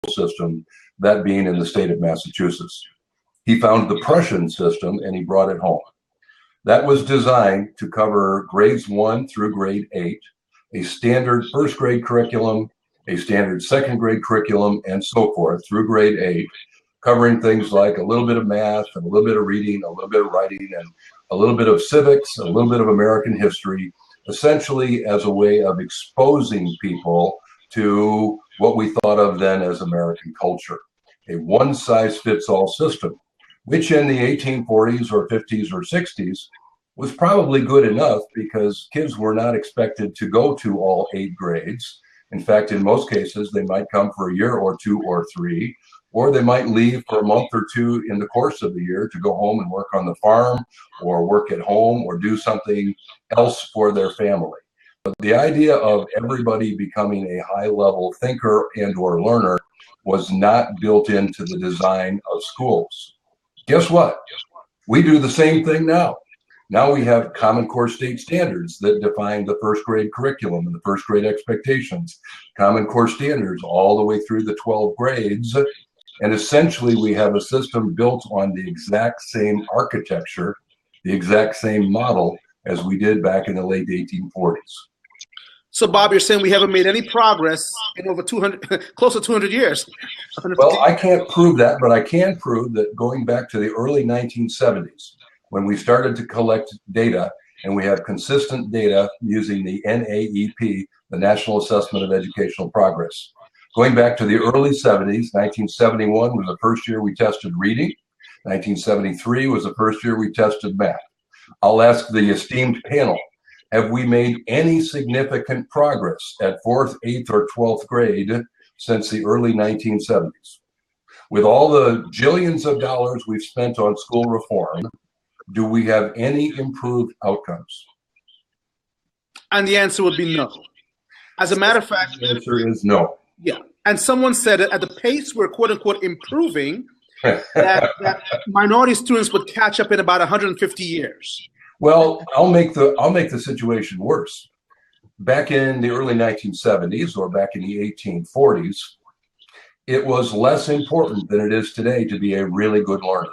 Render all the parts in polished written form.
system, that being in the state of Massachusetts. He found the Prussian system and he brought it home. That was designed to cover grades 1 through grade 8, a standard first grade curriculum, a standard second grade curriculum, and so forth through grade 8, covering things like a little bit of math and a little bit of reading, a little bit of writing, and a little bit of civics, a little bit of American history, essentially as a way of exposing people to what we thought of then as American culture, a one-size-fits-all system, which in the 1840s or 50s or 60s was probably good enough because kids were not expected to go to all 8 grades. In fact, in most cases, they might come for a year or 2 or 3, or they might leave for a month or 2 in the course of the year to go home and work on the farm or work at home or do something else for their family. But the idea of everybody becoming a high-level thinker and or learner was not built into the design of schools. Guess what? We do the same thing now. Now we have Common Core state standards that define the first grade curriculum and the first grade expectations, Common Core standards all the way through the 12 grades. And essentially we have a system built on the exact same architecture, the exact same model as we did back in the late 1840s. So Bob, you're saying we haven't made any progress in over 200, close to 200 years. Well, I can't prove that, but I can prove that going back to the early 1970s, when we started to collect data, and we have consistent data using the NAEP, the National Assessment of Educational Progress. Going back to the early 70s, 1971 was the first year we tested reading. 1973 was the first year we tested math. I'll ask the esteemed panel, have we made any significant progress at 4th, 8th, or 12th grade since the early 1970s? With all the jillions of dollars we've spent on school reform, do we have any improved outcomes? And the answer would be no. As a matter of fact, the answer is no. Yeah. And someone said that at the pace we're quote unquote improving, that minority students would catch up in about 150 years. Well, I'll make the situation worse. Back in the early 1970s or back in the 1840s, it was less important than it is today to be a really good learner.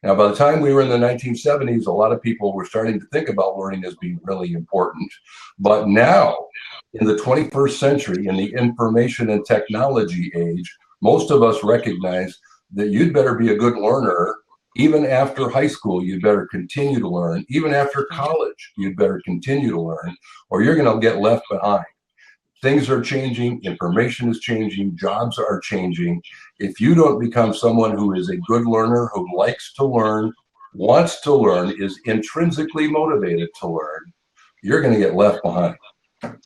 Now, by the time we were in the 1970s, a lot of people were starting to think about learning as being really important. But now, in the 21st century, in the information and technology age, most of us recognize that you'd better be a good learner. Even after high school, you'd better continue to learn. Even after college, you'd better continue to learn, or you're going to get left behind. Things are changing, information is changing, jobs are changing. If you don't become someone who is a good learner, who likes to learn, wants to learn, is intrinsically motivated to learn, you're going to get left behind. And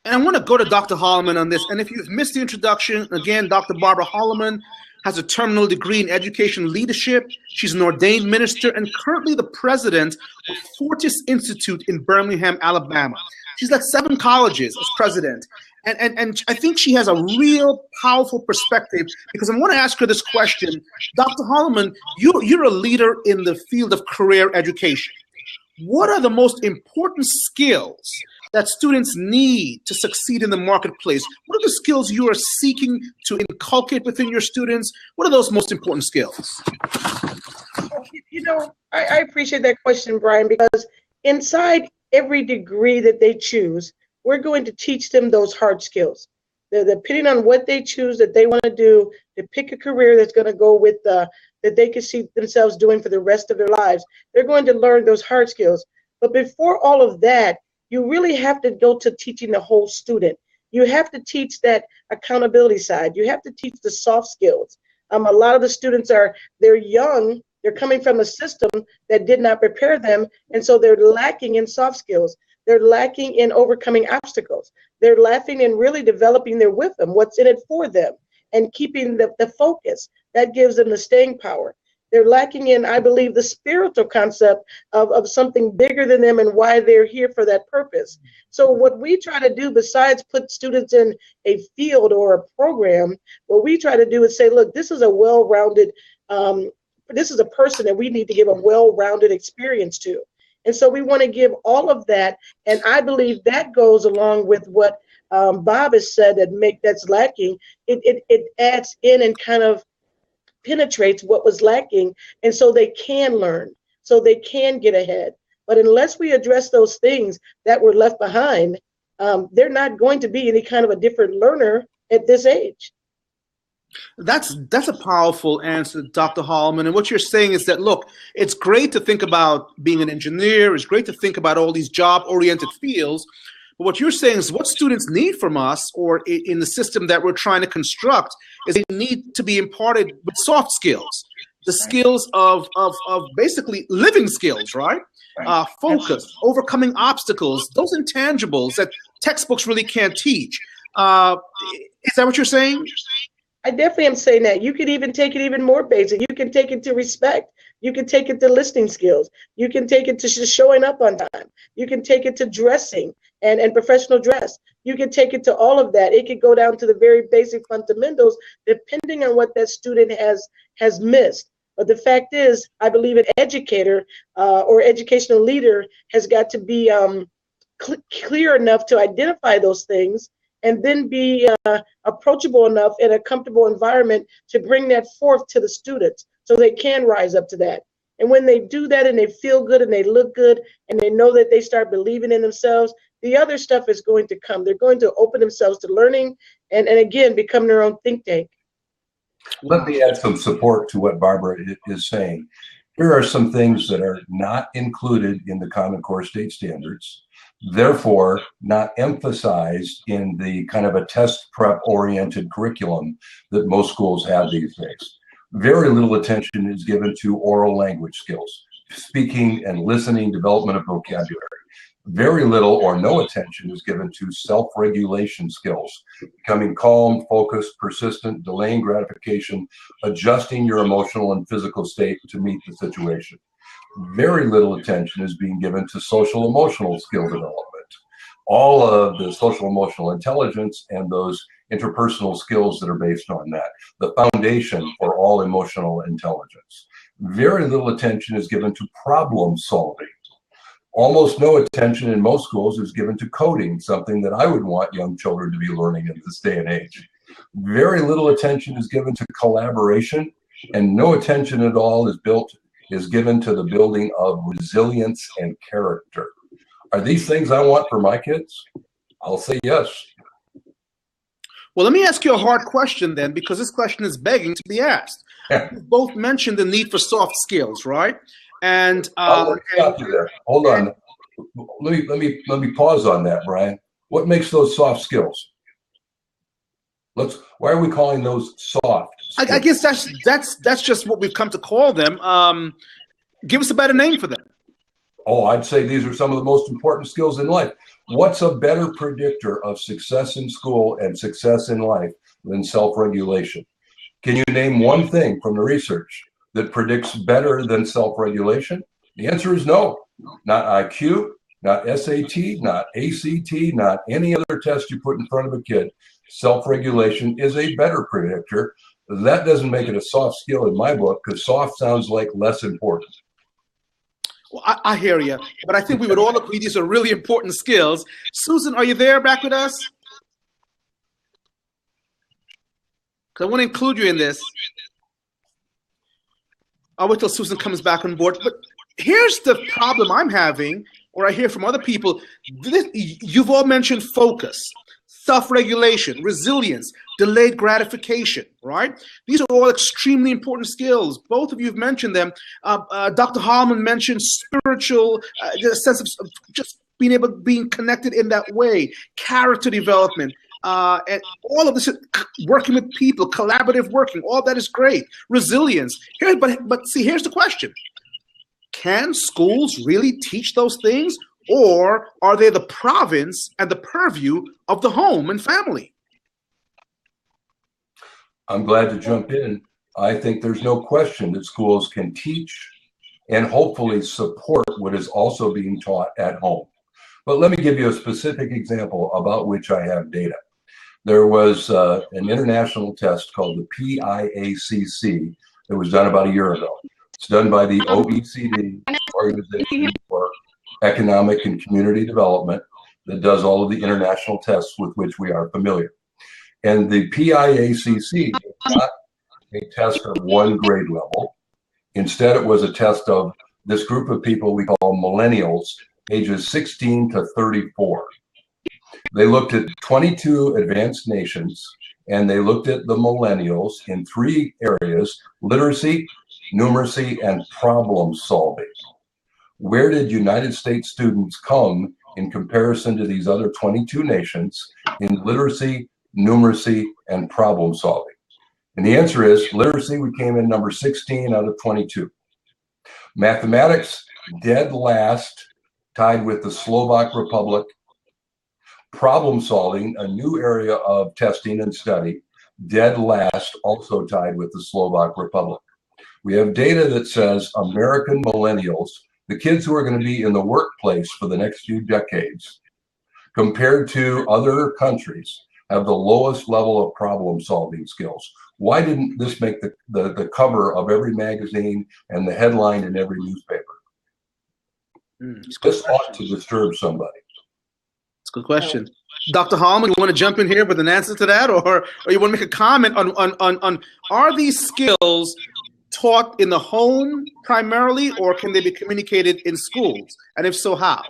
I want to go to Dr. Hollman on this. And if you've missed the introduction, again, Dr. Barbara Hollman has a terminal degree in education leadership. She's an ordained minister and currently the president of Fortis Institute in Birmingham, Alabama. She's led 7 colleges as president. And I think she has a real powerful perspective, because I want to ask her this question. Dr. Hollman, you're a leader in the field of career education. What are the most important skills that students need to succeed in the marketplace? What are the skills you are seeking to inculcate within your students? What are those most important skills? You know, I appreciate that question, Brian, because inside every degree that they choose, we're going to teach them those hard skills. Depending on what they choose that they want to do, to pick a career that's going to go with that they can see themselves doing for the rest of their lives, they're going to learn those hard skills. But before all of that, you really have to go to teaching the whole student. You have to teach that accountability side. You have to teach the soft skills. A lot of the students they're young, they're coming from a system that did not prepare them, and so they're lacking in soft skills. They're lacking in overcoming obstacles. They're lacking in really developing their wisdom, what's in it for them, and keeping the focus. That gives them the staying power. They're lacking in, I believe, the spiritual concept of something bigger than them and why they're here for that purpose. So what we try to do, besides put students in a field or a program, what we try to do is say, look, this is a well-rounded, this is a person that we need to give a well-rounded experience to. And so we want to give all of that. And I believe that goes along with what Bob has said that's lacking, it adds in and kind of penetrates what was lacking, and so they can learn, so they can get ahead. But unless we address those things that were left behind, they're not going to be any kind of a different learner at this age. That's a powerful answer, Dr. Hollman. And what you're saying is that, look, it's great to think about being an engineer. It's great to think about all these job-oriented fields. But what you're saying is what students need from us, or in the system that we're trying to construct, is they need to be imparted with soft skills, the skills of basically living skills, right? Focus, overcoming obstacles, those intangibles that textbooks really can't teach. Is that what you're saying? I definitely am saying that. You could even take it even more basic. You can take it to respect. You can take it to listening skills. You can take it to just showing up on time. You can take it to dressing and professional dress. You can take it to all of that. It could go down to the very basic fundamentals, depending on what that student has missed. But the fact is, I believe an educator or educational leader has got to be clear enough to identify those things, and then be approachable enough in a comfortable environment to bring that forth to the students so they can rise up to that. And when they do that and they feel good and they look good and they know that they start believing in themselves, the other stuff is going to come. They're going to open themselves to learning and again, become their own think tank. Let me add some support to what Barbara is saying. Here are some things that are not included in the Common Core state standards, therefore not emphasized in the kind of a test prep oriented curriculum that most schools have these days. Very little attention is given to oral language skills, speaking and listening, development of vocabulary. Very little or no attention is given to self-regulation skills, becoming calm, focused, persistent, delaying gratification, adjusting your emotional and physical state to meet the situation. Very little attention is being given to social emotional skill development. All of the social emotional intelligence and those interpersonal skills that are based on that, the foundation for all emotional intelligence. Very little attention is given to problem solving. Almost no attention in most schools is given to coding, something that I would want young children to be learning in this day and age. Very little attention is given to collaboration, and no attention at all is given to the building of resilience and character. Are these things I want for my kids? I'll say yes. Well, let me ask you a hard question then, because this question is begging to be asked. You both mentioned the need for soft skills, right? And I'll stop you there. Hold on. Let me pause on that, Brian. What makes those soft skills? Why are we calling those soft skills? I guess that's just what we've come to call them. Give us a better name for them. Oh, I'd say these are some of the most important skills in life. What's a better predictor of success in school and success in life than self-regulation? Can you name one thing from the research that predicts better than self-regulation? The answer is no. Not IQ, not SAT, not ACT, not any other test you put in front of a kid. Self-regulation is a better predictor. That doesn't make it a soft skill in my book, because soft sounds like less important. Well, I hear you, but I think we would all agree these are really important skills. Susan, are you there back with us? Because I want to include you in this. I'll wait till Susan comes back on board. But here's the problem I'm having, or I hear from other people. You've all mentioned focus, self-regulation, resilience, delayed gratification, right? These are all extremely important skills. Both of you have mentioned them. Dr. Hollman mentioned spiritual, the sense of just being connected in that way, character development, and all of this, working with people, collaborative working, all that is great. Resilience. But see, here's the question. Can schools really teach those things, or are they the province and the purview of the home and family? I'm glad to jump in. I think there's no question that schools can teach and hopefully support what is also being taught at home. But let me give you a specific example about which I have data. There was an international test called the PIACC that was done about a year ago. It's done by the OECD, Organization for Economic and Community Development. that does all of the international tests with which we are familiar. And the PIACC was not a test of one grade level. Instead, it was a test of this group of people we call millennials, ages 16 to 34. They looked at 22 advanced nations, and they looked at the millennials in 3 areas: literacy, numeracy, and problem solving. Where did United States students come in comparison to these other 22 nations in literacy, numeracy, and problem solving? And the answer is literacy, we came in number 16 out of 22. Mathematics, dead last, tied with the Slovak Republic. Problem solving, a new area of testing and study, dead last, also tied with the Slovak Republic. We have data that says American millennials, the kids who are going to be in the workplace for the next few decades, compared to other countries, have the lowest level of problem solving skills. Why didn't this make the cover of every magazine and the headline in every newspaper? This ought to disturb somebody. It's a good question. Dr. Hollman, you want to jump in here with an answer to that, or you want to make a comment on are these skills taught in the home primarily, or can they be communicated in schools? And if so, how?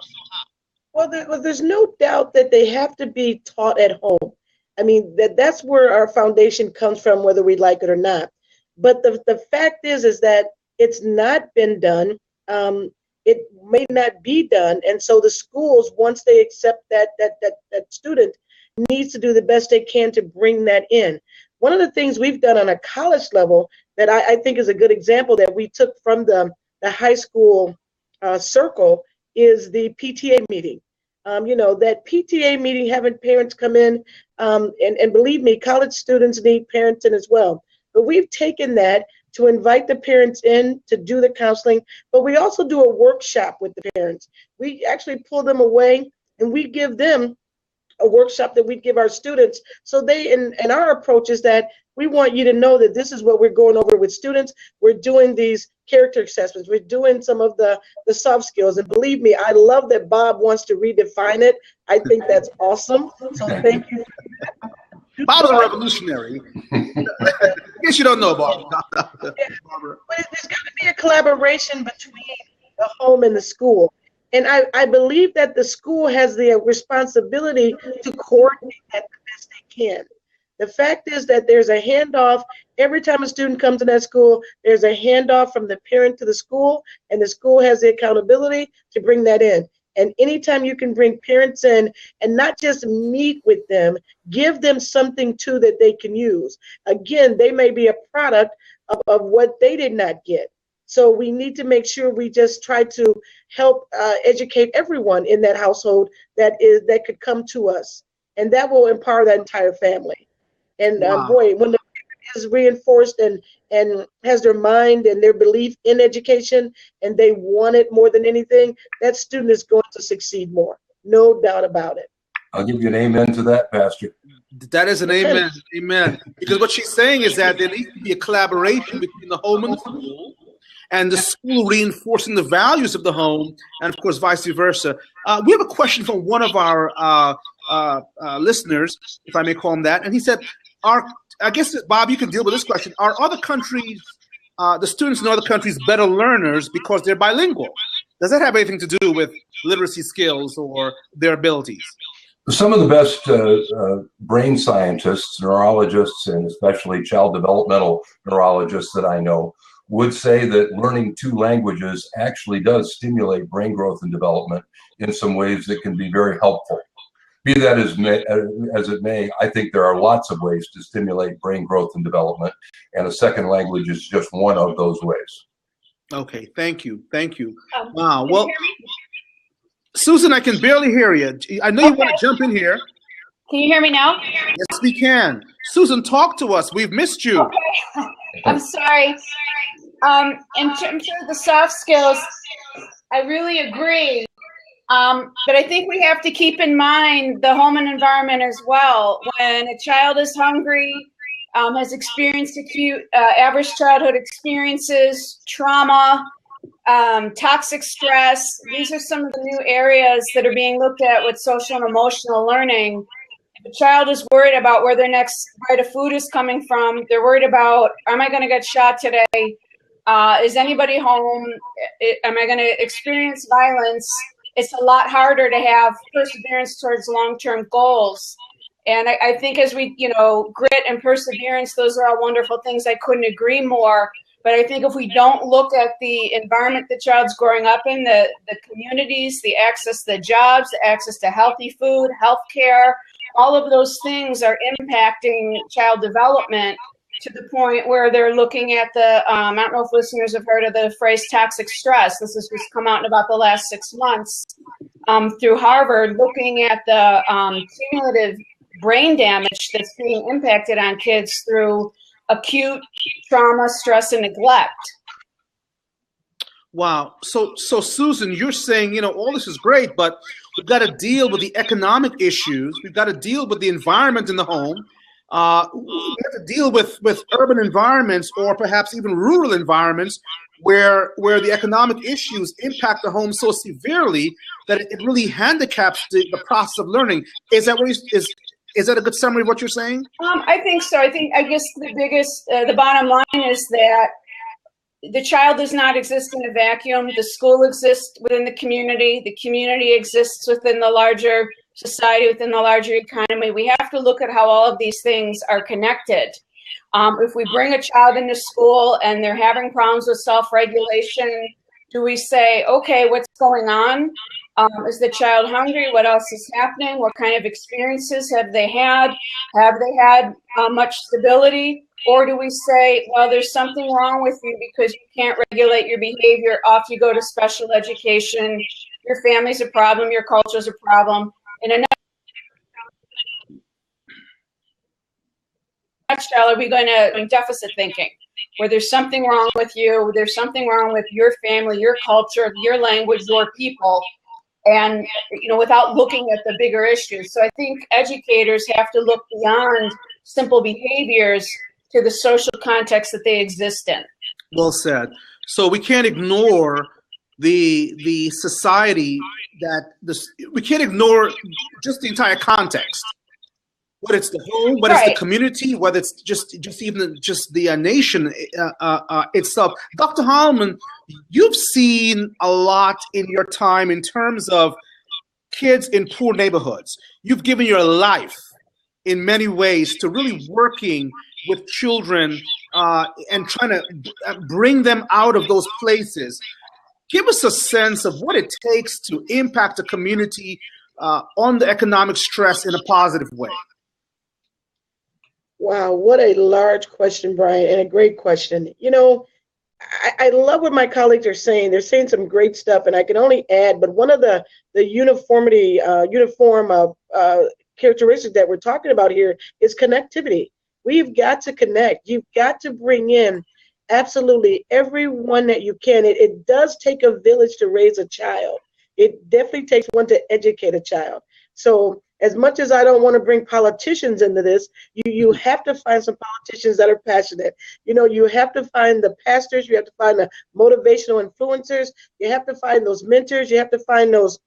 Well, there's no doubt that they have to be taught at home. I mean, that's where our foundation comes from, whether we like it or not. But the fact is that it's not been done. It may not be done. And so the schools, once they accept that student, needs to do the best they can to bring that in. One of the things we've done on a college level that I think is a good example that we took from the high school circle is the PTA meeting. That PTA meeting, having parents come in, and believe me, college students need parents in as well. But we've taken that to invite the parents in to do the counseling, but we also do a workshop with the parents. We actually pull them away and we give them a workshop that we give our students. So and our approach is that we want you to know that this is what we're going over with students. We're doing these character assessments. We're doing some of the soft skills. And believe me, I love that Bob wants to redefine it. I think that's awesome. So thank you. Bob's a revolutionary. I guess you don't know Bob. But there's got to be a collaboration between the home and the school. And I believe that the school has the responsibility to coordinate that the best they can. The fact is that there's a handoff. Every time a student comes to that school, there's a handoff from the parent to the school, and the school has the accountability to bring that in. And anytime you can bring parents in and not just meet with them, give them something too that they can use. Again, they may be a product of what they did not get. So we need to make sure we just try to help educate everyone in that household that could come to us. And that will empower that entire family. And boy, when the parent is reinforced and has their mind and their belief in education and they want it more than anything, that student is going to succeed more. No doubt about it. I'll give you an amen to that, Pastor. That is an amen. Amen. Because what she's saying is that there needs to be a collaboration between the home and the school, and the school reinforcing the values of the home, and of course, vice versa. We have a question from one of our listeners, if I may call him that, and he said, I guess, Bob, you can deal with this question. Are other countries, the students in other countries, better learners because they're bilingual? Does that have anything to do with literacy skills or their abilities? Some of the best brain scientists, neurologists, and especially child developmental neurologists that I know would say that learning 2 languages actually does stimulate brain growth and development in some ways that can be very helpful. Be that as it may, I think there are lots of ways to stimulate brain growth and development, and a second language is just one of those ways. Okay, thank you. Wow. Well, Susan, I can barely hear you. I know you want to jump in here. Can you hear me now? Yes, we can. Susan, talk to us. We've missed you. Okay. I'm sorry. In terms of the soft skills, I really agree. But I think we have to keep in mind the home and environment as well. When a child is hungry, has experienced acute average childhood experiences, trauma, toxic stress. These are some of the new areas that are being looked at with social and emotional learning. If a child is worried about where their next bite of food is coming from, they're worried about, am I going to get shot today? Is anybody home? Am I going to experience violence? It's a lot harder to have perseverance towards long-term goals. And I think as we, grit and perseverance, those are all wonderful things. I couldn't agree more. But I think if we don't look at the environment the child's growing up in, the communities, the access to jobs, the access to healthy food, healthcare, all of those things are impacting child development to the point where they're looking at the, I don't know if listeners have heard of the phrase toxic stress. This has just come out in about the last 6 months through Harvard, looking at the cumulative brain damage that's being impacted on kids through acute trauma, stress, and neglect. Wow. So Susan, you're saying, all this is great, but we've got to deal with the economic issues. We've got to deal with the environment in the home. We have to deal with urban environments or perhaps even rural environments where the economic issues impact the home so severely that it really handicaps the process of learning. Is that is that a good summary of what you're saying? I think so. I guess the bottom line is that the child does not exist in a vacuum. The school exists within the community exists within the larger society, within the larger economy. We have to look at how all of these things are connected. If we bring a child into school and they're having problems with self-regulation, do we say, okay, what's going on? Is the child hungry? What else is happening? What kind of experiences have they had? Have they had much stability? Or do we say, well, there's something wrong with you because you can't regulate your behavior, off you go to special education, your family's a problem, your culture's a problem. In a nutshell, are we going to deficit thinking, where there's something wrong with you, there's something wrong with your family, your culture, your language, your people, and without looking at the bigger issues. So I think educators have to look beyond simple behaviors to the social context that they exist in. Well said. So we can't ignore the society we can't ignore just the entire context. Whether it's the home, whether it's the community, whether it's just even the nation itself. Dr. Hollman, you've seen a lot in your time in terms of kids in poor neighborhoods. You've given your life in many ways to really working with children and trying to bring them out of those places. Give us a sense of what it takes to impact a community on the economic stress in a positive way. Wow, what a large question, Brian, and a great question. I love what my colleagues are saying. They're saying some great stuff, and I can only add, but one of the uniform characteristics that we're talking about here is connectivity. We've got to connect. You've got to bring in absolutely everyone that you can. It does take a village to raise a child. It definitely takes one to educate a child. So as much as I don't want to bring politicians into this, you have to find some politicians that are passionate. You have to find the pastors, you have to find the motivational influencers, you have to find those mentors, you have to find those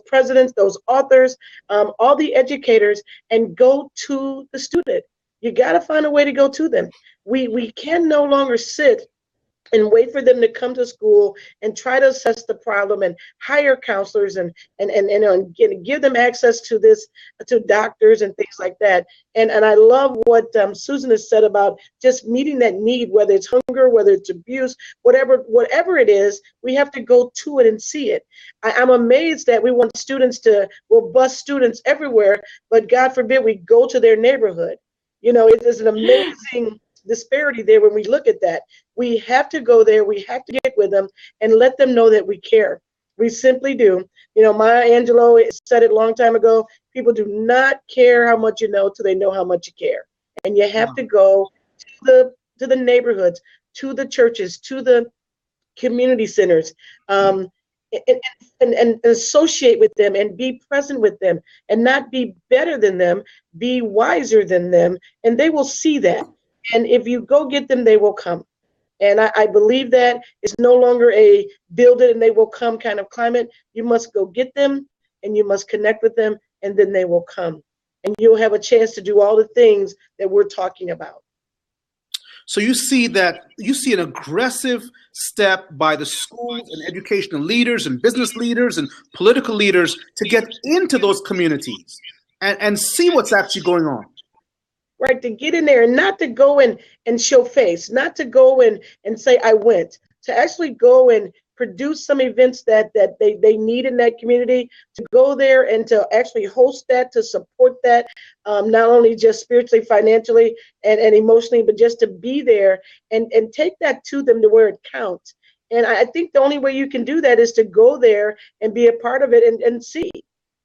presidents, those authors, all the educators, and go to the student. You got to find a way to go to them. We can no longer sit and wait for them to come to school and try to assess the problem and hire counselors and give them access to doctors and things like that. And I love what Susan has said about just meeting that need, whether it's hunger, whether it's abuse, whatever it is, we have to go to it and see it. I'm amazed that we want we'll bus students everywhere, but God forbid we go to their neighborhood. It is an amazing disparity there when we look at that. We have to go there, we have to get with them and let them know that we care. We simply do. Maya Angelou said it a long time ago, people do not care how much you know till they know how much you care. And you have to go to the neighborhoods, to the churches, to the community centers, and associate with them and be present with them and not be better than them, be wiser than them, and they will see that. And if you go get them, they will come. And I believe that it's no longer a build it and they will come kind of climate. You must go get them and you must connect with them, and then they will come. And you'll have a chance to do all the things that we're talking about. So you see an aggressive step by the schools and educational leaders and business leaders and political leaders to get into those communities and see what's actually going on. Right, to get in there and not to go and show face, not to go and say I went, to actually go and produce some events that they need in that community, to go there and to actually host that, to support that, not only just spiritually, financially, and emotionally, but just to be there and take that to them to where it counts. And I think the only way you can do that is to go there and be a part of it and see.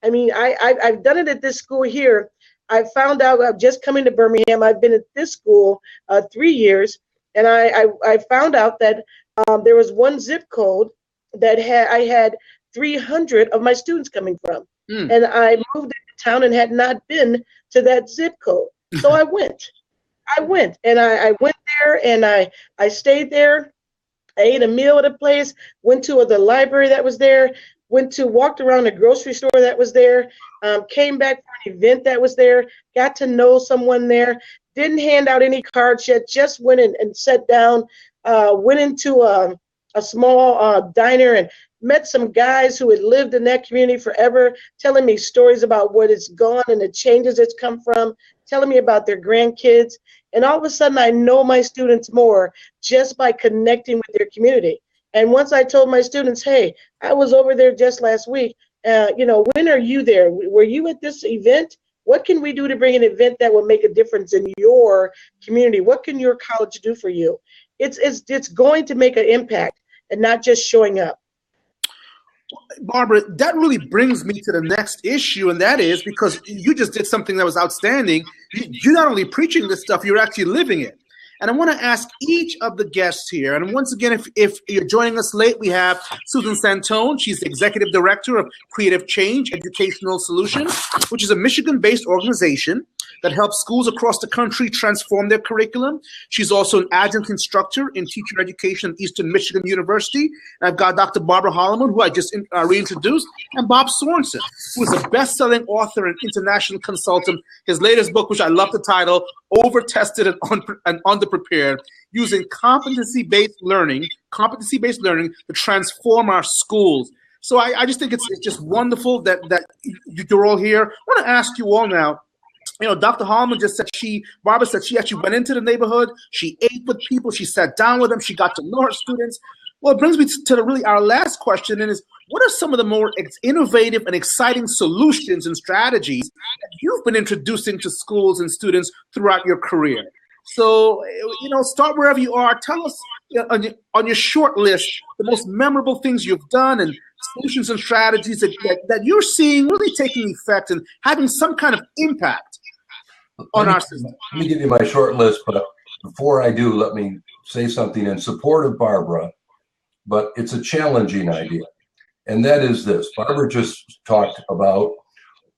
I mean, I've done it at this school here. I found out, I've just come into Birmingham, I've been at this school 3 years, and I found out that there was one zip code that I had 300 of my students coming from. And I moved into town and had not been to that zip code. So I went, and I went there and I stayed there. I ate a meal at a place, went to the library that was there, walked around a grocery store that was there, came back for an event that was there, got to know someone there, didn't hand out any cards yet, just went in and sat down, went into a small diner and met some guys who had lived in that community forever, telling me stories about what it's gone and the changes it's come from, telling me about their grandkids. And all of a sudden, I know my students more just by connecting with their community. And once I told my students, hey, I was over there just last week, when are you there? Were you at this event? What can we do to bring an event that will make a difference in your community? What can your college do for you? It's going to make an impact and not just showing up. Barbara, that really brings me to the next issue, and that is because you just did something that was outstanding. You're not only preaching this stuff, you're actually living it. And I want to ask each of the guests here, and once again, if you're joining us late, we have Susan Santone. She's the Executive Director of Creative Change Educational Solutions, which is a Michigan-based organization that helps schools across the country transform their curriculum. She's also an adjunct instructor in teacher education at Eastern Michigan University. And I've got Dr. Barbara Hollman, who I just reintroduced, and Bob Sorensen, who is a best-selling author and international consultant. His latest book, which I love the title, Over-Tested and Underprepared, using competency-based learning to transform our schools. So I just think it's just wonderful that you're all here. I want to ask you all now, Dr. Hollman just said Barbara said she actually went into the neighborhood, she ate with people, she sat down with them, she got to know her students. Well, it brings me to our last question, and is what are some of the more innovative and exciting solutions and strategies that you've been introducing to schools and students throughout your career? So, start wherever you are. Tell us on your short list the most memorable things you've done and solutions and strategies that you're seeing really taking effect and having some kind of impact on our system. Let me give you my short list, but before I do, let me say something in support of Barbara, but it's a challenging idea. And that is this. Barbara just talked about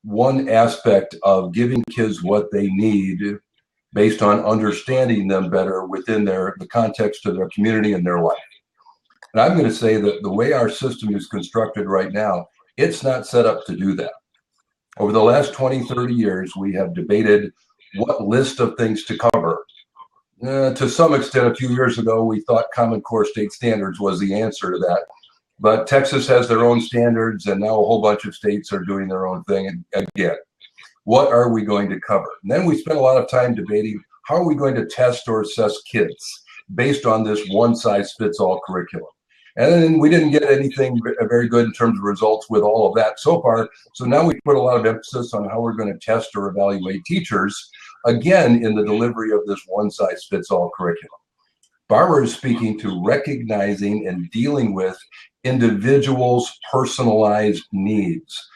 one aspect of giving kids what they need based on understanding them better within the context of their community and their life. And I'm going to say that the way our system is constructed right now, it's not set up to do that. Over the last 20, 30 years, we have debated what list of things to cover. To some extent, a few years ago, we thought Common Core state standards was the answer to that. But Texas has their own standards, and now a whole bunch of states are doing their own thing again. What are we going to cover? And then we spent a lot of time debating how are we going to test or assess kids based on this one-size-fits-all curriculum. And then we didn't get anything very good in terms of results with all of that so far. So now we put a lot of emphasis on how we're going to test or evaluate teachers, again, in the delivery of this one-size-fits-all curriculum. Barbara is speaking to recognizing and dealing with individuals' personalized needs,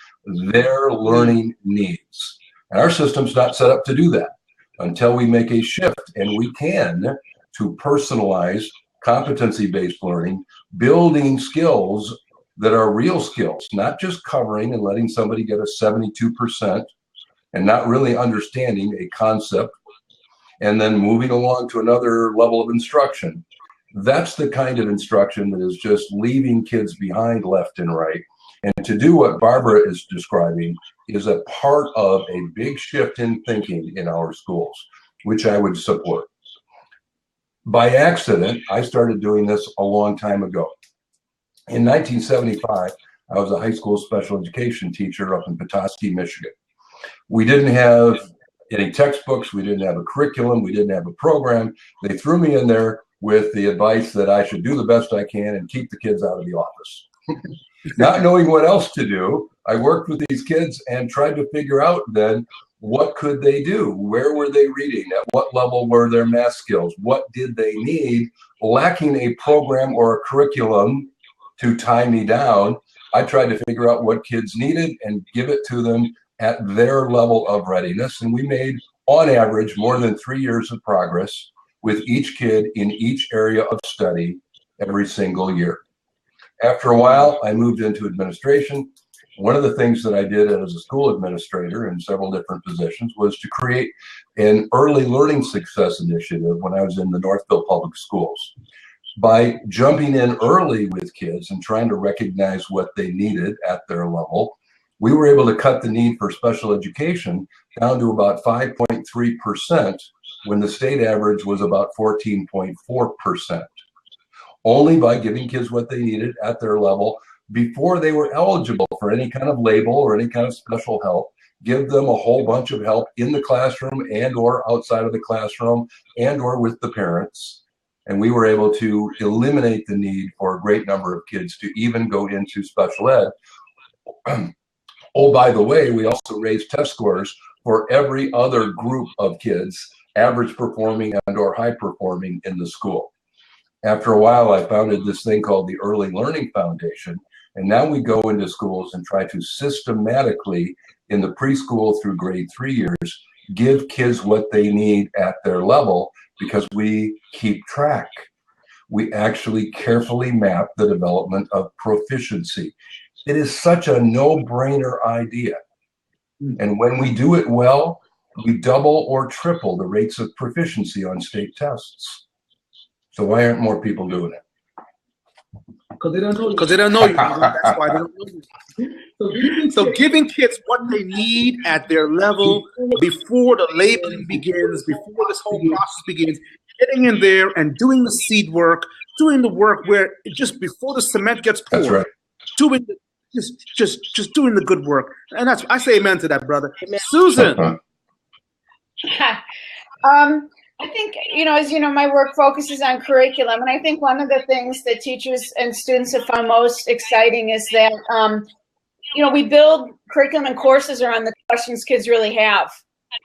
their learning needs. And our system's not set up to do that until we make a shift, and we can, to personalize competency-based learning, building skills that are real skills, not just covering and letting somebody get a 72% and not really understanding a concept and then moving along to another level of instruction. That's the kind of instruction that is just leaving kids behind left and right. And to do what Barbara is describing is a part of a big shift in thinking in our schools, which I would support. By accident, I started doing this a long time ago. In 1975, I was a high school special education teacher up in Petoskey, Michigan. We didn't have any textbooks, we didn't have a curriculum, we didn't have a program. They threw me in there with the advice that I should do the best I can and keep the kids out of the office. Not knowing what else to do, I worked with these kids and tried to figure out then what could they do? Where were they reading? At what level were their math skills? What did they need? Lacking a program or a curriculum to tie me down, I tried to figure out what kids needed and give it to them at their level of readiness. And we made, on average, more than 3 years of progress with each kid in each area of study every single year. After a while, I moved into administration. One of the things that I did as a school administrator in several different positions was to create an early learning success initiative when I was in the Northville Public Schools. By jumping in early with kids and trying to recognize what they needed at their level, we were able to cut the need for special education down to about 5.3% when the state average was about 14.4%. Only by giving kids what they needed at their level before they were eligible for any kind of label or any kind of special help, give them a whole bunch of help in the classroom and or outside of the classroom and or with the parents. And we were able to eliminate the need for a great number of kids to even go into special ed. Oh, by the way, we also raised test scores for every other group of kids, average performing and or high performing in the school. After a while, I founded this thing called the Early Learning Foundation. And now we go into schools and try to systematically, in the preschool through grade 3 years, give kids what they need at their level because we keep track. We actually carefully map the development of proficiency. It is such a no-brainer idea. And when we do it well, we double or triple the rates of proficiency on state tests. So why aren't more people doing it? Because they don't know you. Because they don't know you. That's why they don't know you. So giving kids what they need at their level before the labeling begins, before this whole process begins, getting in there and doing the seed work, doing the work where just before the cement gets poured, That's right. doing just doing the good work. And that's, I say amen to that, brother. Amen. Susan. I think, as you know, my work focuses on curriculum. And I think one of the things that teachers and students have found most exciting is that, we build curriculum and courses around the questions kids really have.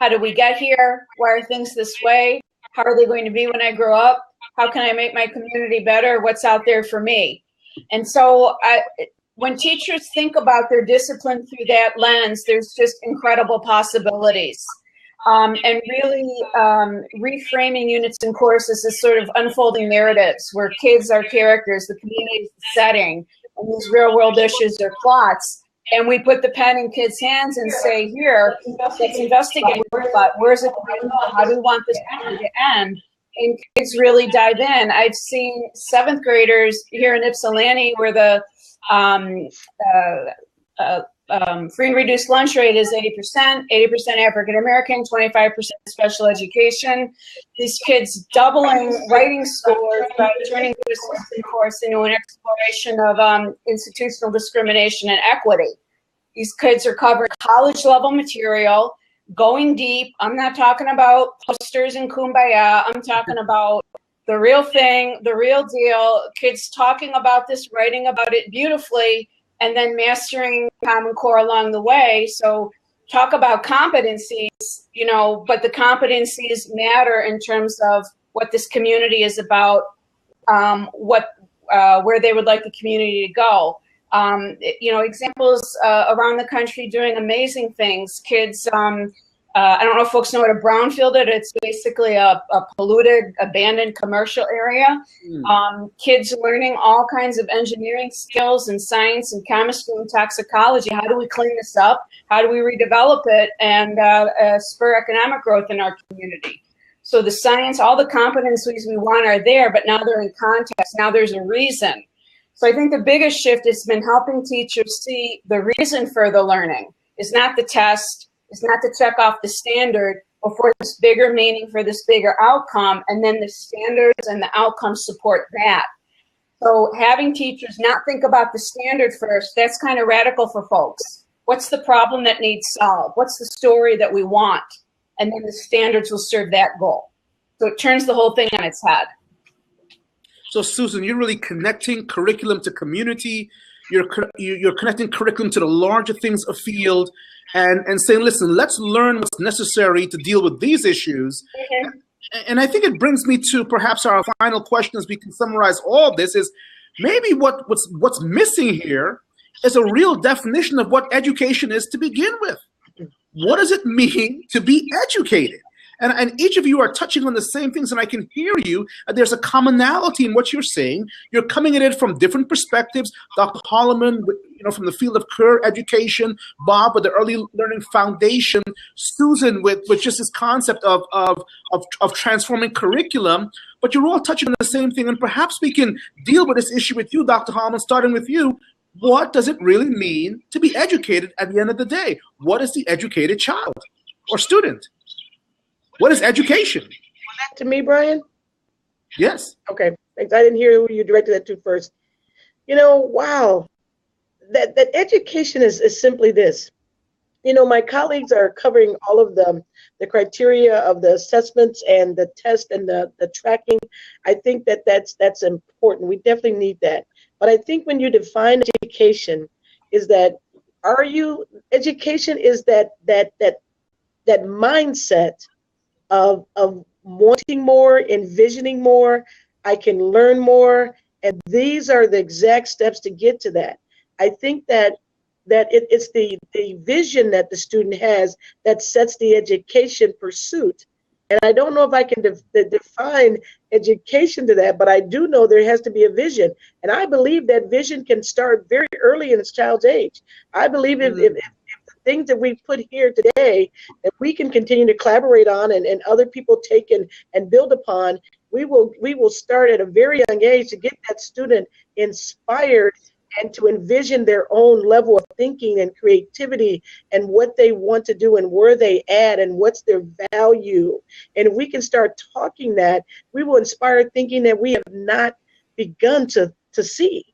How did we get here? Why are things this way? How are they going to be when I grow up? How can I make my community better? What's out there for me? And so when teachers think about their discipline through that lens, there's just incredible possibilities. And really reframing units and courses is sort of unfolding narratives where kids are characters, the community is the setting, and these real world issues are plots. And we put the pen in kids' hands and say, here, let's investigate where's it going to go? How do we want this to end? And kids really dive in. I've seen 7th graders here in Ypsilanti where the free and reduced lunch rate is 80% African American, 25% special education. These kids doubling writing scores by turning the assistant course into an exploration of institutional discrimination and equity. These kids are covering college level material, going deep. I'm not talking about posters and kumbaya. I'm talking about the real thing, the real deal. Kids talking about this, writing about it beautifully, and then mastering Common Core along the way. So talk about competencies, but the competencies matter in terms of what this community is about, where they would like the community to go. Examples around the country doing amazing things. Kids, I don't know if folks know what a brownfield is. It's basically a polluted, abandoned commercial area. Kids learning all kinds of engineering skills and science and chemistry and toxicology. How do we clean this up? How do we redevelop it and spur economic growth in our community? So the science, all the competencies we want are there, but now they're in context. Now there's a reason. So I think the biggest shift has been helping teachers see the reason for the learning. It's not the test. It's not to check off the standard, but for this bigger meaning, for this bigger outcome, and then the standards and the outcomes support that. So having teachers not think about the standard first, that's kind of radical for folks. What's the problem that needs solved? What's the story that we want? And then the standards will serve that goal. So it turns the whole thing on its head. So Susan, you're really connecting curriculum to community. You're connecting curriculum to the larger things of field and saying, listen, let's learn what's necessary to deal with these issues. Mm-hmm. And I think it brings me to perhaps our final question as we can summarize all of this is maybe what's missing here is a real definition of what education is to begin with. What does it mean to be educated? And each of you are touching on the same things, and I can hear you. There's a commonality in what you're saying. You're coming at it from different perspectives. Dr. Hollman, from the field of career education, Bob with the early learning foundation, Susan with just this concept of transforming curriculum. But you're all touching on the same thing, and perhaps we can deal with this issue with you, Dr. Hollman, starting with you. What does it really mean to be educated at the end of the day? What is the educated child or student? What is education? Was that to me, Brian? Yes. Okay. Thanks. I didn't hear who you directed that to first. Wow. That education is simply this. My colleagues are covering all of the criteria of the assessments and the test and the tracking. I think that's important. We definitely need that. But I think when you define education, is that education is that mindset of wanting more, envisioning more, I can learn more, and these are the exact steps to get to that. I think that it's the vision that the student has that sets the education pursuit. And I don't know if I can define education to that, but I do know there has to be a vision. And I believe that vision can start very early in its child's age. I believe if the things that we put here today that we can continue to collaborate on and other people take and build upon, we will start at a very young age to get that student inspired and to envision their own level of thinking and creativity and what they want to do and where they add and what's their value. And if we can start talking that, we will inspire thinking that we have not begun to see.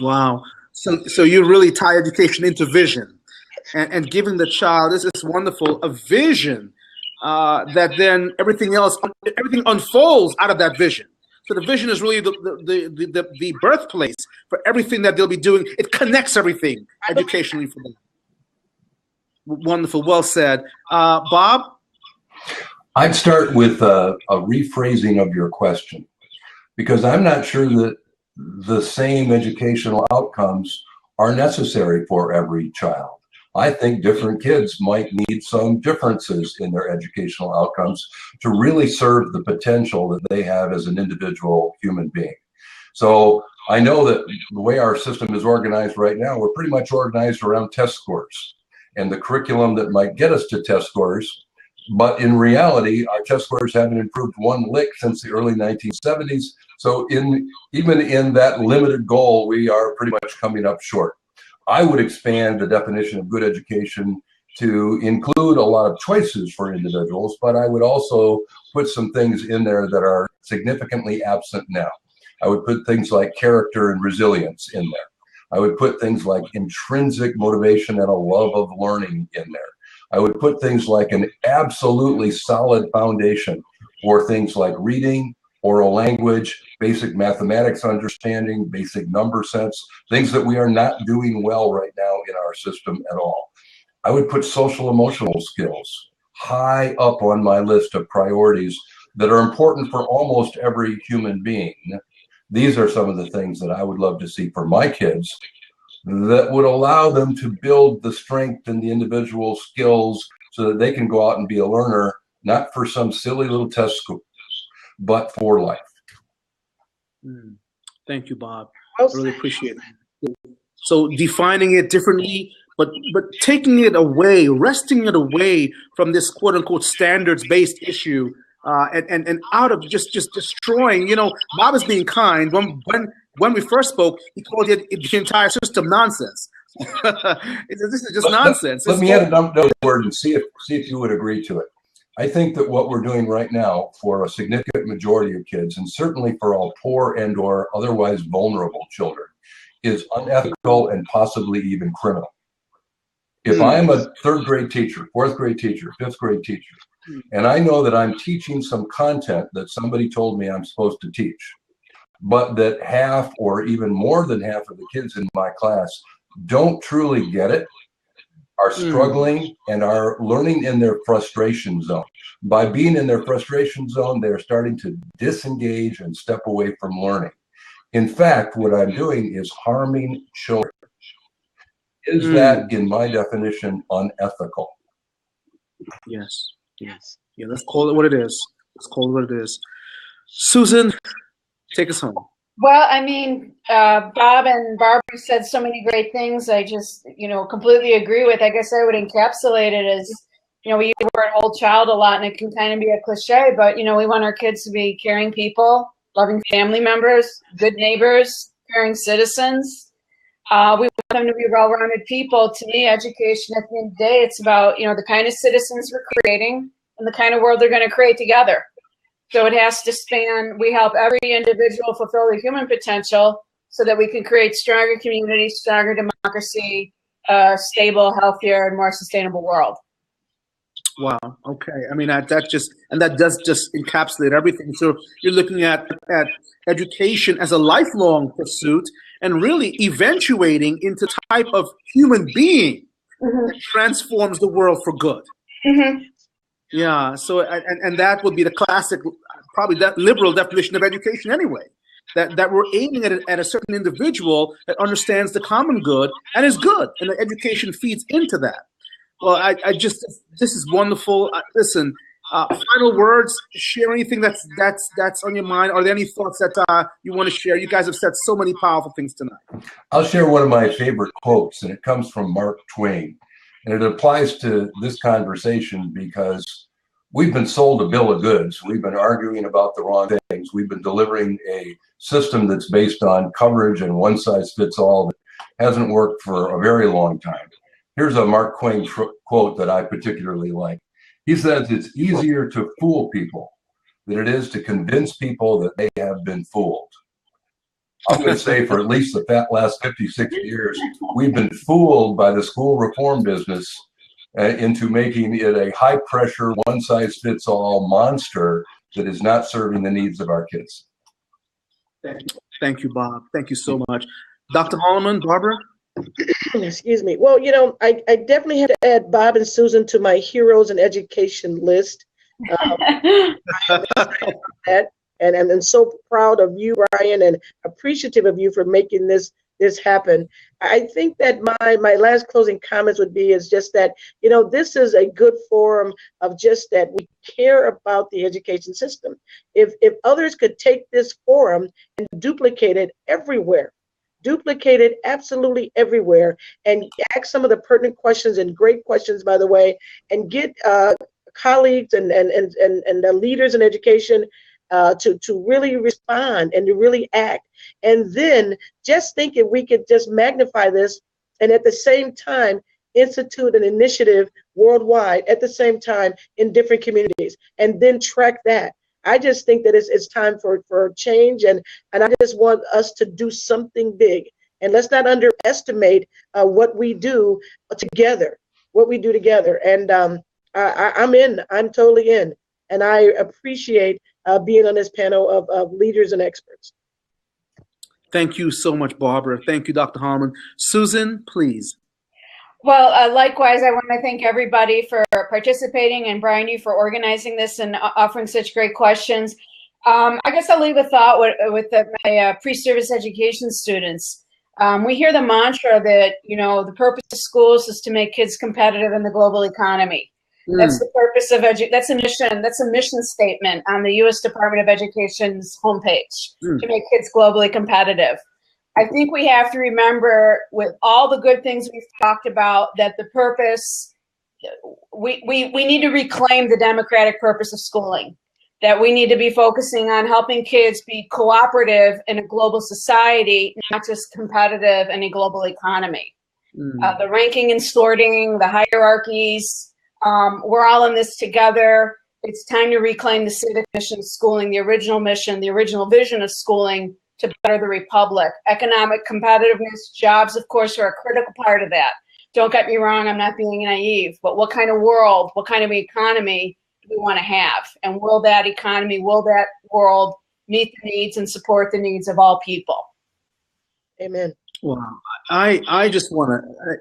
Wow. So you really tie education into vision and giving the child, this is wonderful, a vision that then everything unfolds out of that vision. So the vision is really the birthplace for everything that they'll be doing. It connects everything educationally for them. Wonderful. Well said. Bob? I'd start with a rephrasing of your question, because I'm not sure that the same educational outcomes are necessary for every child. I think different kids might need some differences in their educational outcomes to really serve the potential that they have as an individual human being. So I know that the way our system is organized right now, we're pretty much organized around test scores and the curriculum that might get us to test scores. But in reality, our test scores haven't improved one lick since the early 1970s. So even in that limited goal, we are pretty much coming up short. I would expand the definition of good education to include a lot of choices for individuals, but I would also put some things in there that are significantly absent now. I would put things like character and resilience in there. I would put things like intrinsic motivation and a love of learning in there. I would put things like an absolutely solid foundation for things like reading, oral language, basic mathematics understanding, basic number sense, things that we are not doing well right now in our system at all. I would put social emotional skills high up on my list of priorities that are important for almost every human being. These are some of the things that I would love to see for my kids that would allow them to build the strength and the individual skills so that they can go out and be a learner, not for some silly little test score, but for life. Thank you, Bob. I really appreciate it. So defining it differently, but taking it away, wresting it away from this quote unquote standards based issue, and out of just destroying. Bob is being kind. When we first spoke, he called the entire system nonsense. This is just nonsense. Let me add another word and see if you would agree to it. I think that what we're doing right now for a significant majority of kids, and certainly for all poor and or otherwise vulnerable children, is unethical and possibly even criminal. If I am a third grade teacher, fourth grade teacher, fifth grade teacher, and I know that I'm teaching some content that somebody told me I'm supposed to teach, but that half or even more than half of the kids in my class don't truly get it, are struggling, and are learning in their frustration zone. By being in their frustration zone, they're starting to disengage and step away from learning. In fact, what I'm doing is harming children. Is that, in my definition, unethical? Yes. Yeah, let's call it what it is. Susan, take us home. Well, I mean, Bob and Barbara said so many great things. I just, completely agree with. I guess I would encapsulate it as, we use the word whole child a lot, and it can kind of be a cliche, but, we want our kids to be caring people, loving family members, good neighbors, caring citizens. We want them to be well-rounded people. To me, education, at the end of the day, it's about, the kind of citizens we're creating and the kind of world they're going to create together. So it has to span, we help every individual fulfill their human potential so that we can create stronger communities, stronger democracy, stable, healthier, and more sustainable world. Wow. Okay. I mean, that does just encapsulate everything. So you're looking at education as a lifelong pursuit and really eventuating into type of human being that transforms the world for good. Mm-hmm. Yeah. So, and that would be the classic, probably that liberal definition of education anyway. That we're aiming at a certain individual that understands the common good and is good, and the education feeds into that. Well, this is wonderful. Listen, final words. Share anything that's on your mind. Are there any thoughts that you want to share? You guys have said so many powerful things tonight. I'll share one of my favorite quotes, and it comes from Mark Twain. And it applies to this conversation because we've been sold a bill of goods. We've been arguing about the wrong things. We've been delivering a system that's based on coverage and one size fits all that hasn't worked for a very long time. Here's a Mark Twain quote that I particularly like. He says, "It's easier to fool people than it is to convince people that they have been fooled." I'm going to say for at least the last 56 years, we've been fooled by the school reform business into making it a high-pressure, one-size-fits-all monster that is not serving the needs of our kids. Thank you, Bob. Thank you so much. Dr. Hollman, Barbara? Excuse me. Well, I definitely had to add Bob and Susan to my heroes in education list. And I'm so proud of you, Brian, and appreciative of you for making this happen. I think that my last closing comments would be is just that, this is a good forum of just that we care about the education system. If others could take this forum and duplicate it everywhere, duplicate it absolutely everywhere, and ask some of the pertinent questions, and great questions, by the way, and get colleagues and the leaders in education to really respond and to really act. And then just think if we could just magnify this and at the same time institute an initiative worldwide at the same time in different communities and then track that. I just think that it's time for change, and I just want us to do something big. And let's not underestimate what we do together, And I'm totally in. And I appreciate being on this panel of leaders and experts. Thank you so much, Barbara. Thank you, Dr. Hollman. Susan, please. Well, likewise, I want to thank everybody for participating, and Brian, you for organizing this and offering such great questions. I guess I'll leave a thought with my pre-service education students. We hear the mantra that, the purpose of schools is to make kids competitive in the global economy. That's the purpose of that's a mission. That's a mission statement on the U.S. Department of Education's homepage, to make kids globally competitive. I think we have to remember, with all the good things we've talked about, that the purpose, we need to reclaim the democratic purpose of schooling, that we need to be focusing on helping kids be cooperative in a global society, not just competitive in a global economy. The ranking and sorting, the hierarchies, we're all in this together. It's time to reclaim the civic mission of schooling, the original vision of schooling, to better the republic. Economic competitiveness, jobs, of course, are a critical part of that. Don't get me wrong, I'm not being naive, but what kind of world, what kind of economy do we want to have? And will that economy, will that world meet the needs and support the needs of all people? Amen. Well, I just want to,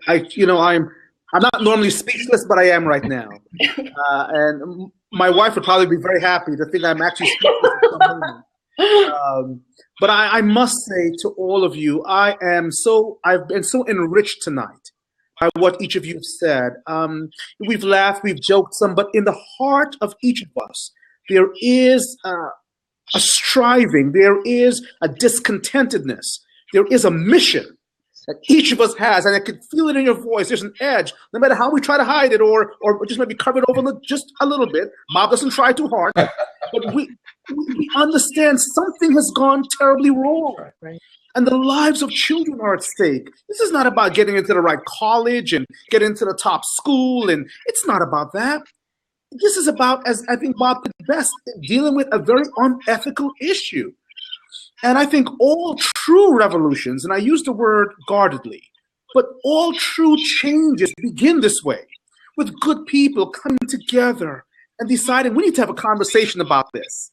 I'm not normally speechless, but I am right now. And my wife would probably be very happy to think I'm actually speechless at some moment. But I must say to all of you, I've been so enriched tonight by what each of you have said. We've laughed, we've joked some, but in the heart of each of us, there is a striving, there is a discontentedness, there is a mission that each of us has, and I can feel it in your voice. There's an edge, no matter how we try to hide it or just maybe cover it over just a little bit. Bob doesn't try too hard, but we understand something has gone terribly wrong. Right. And the lives of children are at stake. This is not about getting into the right college and getting into the top school, and it's not about that. This is about, as I think Bob put best, dealing with a very unethical issue. And I think all true revolutions, and I use the word guardedly, but all true changes begin this way, with good people coming together and deciding we need to have a conversation about this.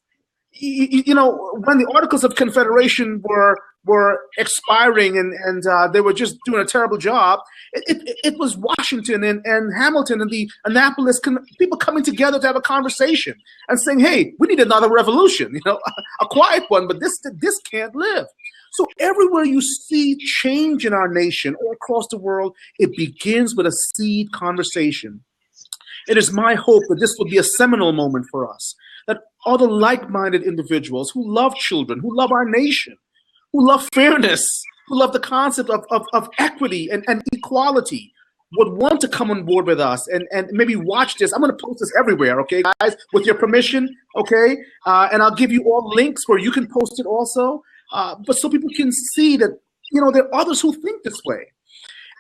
You know, when the Articles of Confederation were expiring and they were just doing a terrible job, it was Washington and Hamilton and the Annapolis people coming together to have a conversation and saying, hey, we need another revolution, a quiet one, but this can't live. So everywhere you see change in our nation or across the world, it begins with a seed conversation. It is my hope that this will be a seminal moment for us, that other like-minded individuals who love children, who love our nation, who love fairness, who love the concept of equity and equality, would want to come on board with us and maybe watch this. I'm going to post this everywhere, okay, guys, with your permission, okay? And I'll give you all links where you can post it also, but so people can see that, there are others who think this way.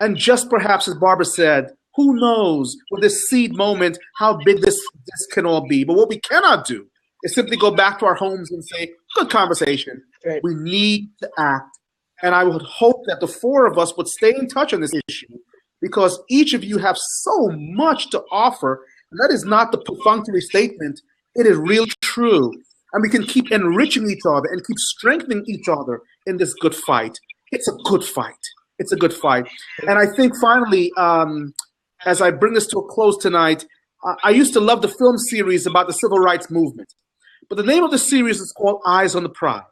And just perhaps, as Barbara said, who knows with this seed moment how big this can all be. But what we cannot do is simply go back to our homes and say, good conversation. Right. We need to act. And I would hope that the four of us would stay in touch on this issue, because each of you have so much to offer. And that is not the perfunctory statement. It is really true. And we can keep enriching each other and keep strengthening each other in this good fight. It's a good fight. It's a good fight. And I think finally, as I bring this to a close tonight, I used to love the film series about the civil rights movement. But the name of the series is called Eyes on the Prize.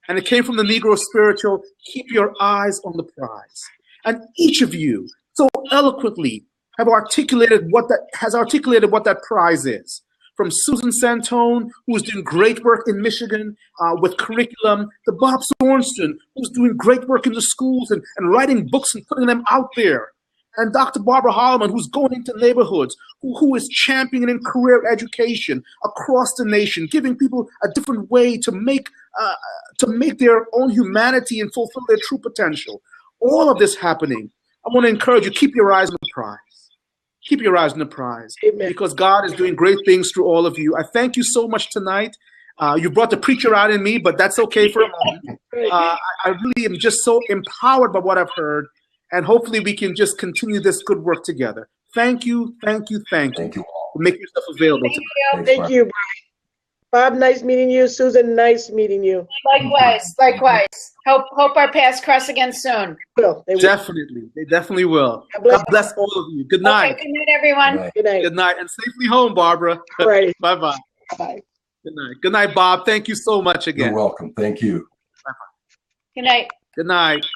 And it came from the Negro spiritual, keep your eyes on the prize. And each of you so eloquently have articulated what that prize is. From Susan Santone, who's doing great work in Michigan with curriculum, to Bob Sorensen, who's doing great work in the schools and writing books and putting them out there. And Dr. Barbara Hollman, who's going into neighborhoods, who is championing career education across the nation, giving people a different way to make their own humanity and fulfill their true potential. All of this happening, I want to encourage you, keep your eyes on the prize. Keep your eyes on the prize. Amen. Because God is doing great things through all of you. I thank you so much tonight. You brought the preacher out in me, but that's okay for a moment. I really am just so empowered by what I've heard. And hopefully we can just continue this good work together. Thank you, thank you, thank you. Thank you all. Make yourself available. Thank you. Bob, nice meeting you. Susan, nice meeting you. Likewise. Hope our paths cross again soon. They will. Definitely. They definitely will. God bless all of you. Good night. Okay, good night, everyone. Good night. Good night. And safely home, Barbara. Right. Bye-bye. Bye. Good night. Good night, Bob. Thank you so much again. You're welcome. Thank you. Good night. Good night.